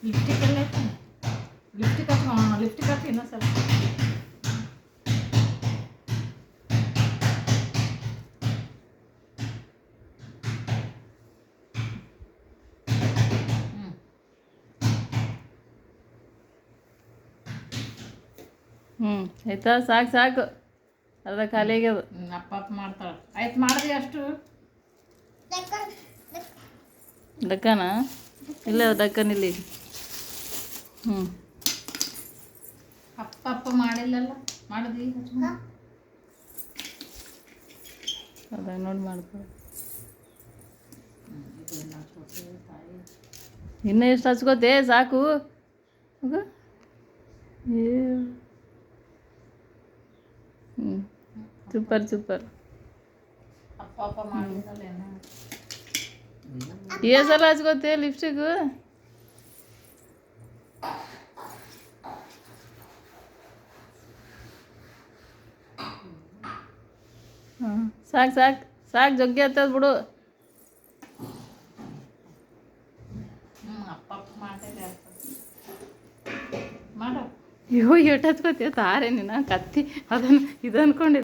ಲಿಫ್ಟಿಕ್ ಎಲ್ಲ ಐತೆ. ಲಿಫ್ಟಿಕ್ ಹಾಕಿ ಇನ್ನೊಂದ್ಸಲ. ಆಯ್ತಾ? ಸಾಕು ಸಾಕು, ಅರ್ಧ ಖಾಲಿ ಆಗ್ಯದ. ಅಪ್ಪ ಮಾಡ್ತಾಳೆ. ಆಯ್ತು ಮಾಡಿದ್ವಿ ಅಷ್ಟು. ಡಕ್ಕನ ಇಲ್ಲ, ಡಕ್ಕನ್ ಇಲ್ಲಿ. ಅಪ್ಪ ಮಾಡಿಲ್ಲಲ್ಲ, ಮಾಡಿದ್ವಿ ಅದಾಗ ನೋಡಿ ಮಾಡ್ತಾರೆ. ಇನ್ನೂ ಎಷ್ಟು ಹಚ್ಕೋತೆ? ಸಾಕು. Super super. ಅಪ್ಪ ಮಾಡಿಲ್ಲಲ್ಲ. ಸಲ ಹಚ್ಕೋತೆ ಲಿಪ್ಸ್ಟಿಕ್ಕು? ಸಾಕು ಸಾಕು ಸಾಕು, ಜಗ್ಗಿ ಹತ್ತದ ಬಿಡು. ಮಾಡು. ಅಯ್ಯೋ, ಎಷ್ಟು ಹಚ್ಕೋತೀಯ ತಾರೆ ನೀನು? ಕತ್ತಿ ಅದನ್ನು ಇದು ಅಂದ್ಕೊಂಡಿದ್ದೆ.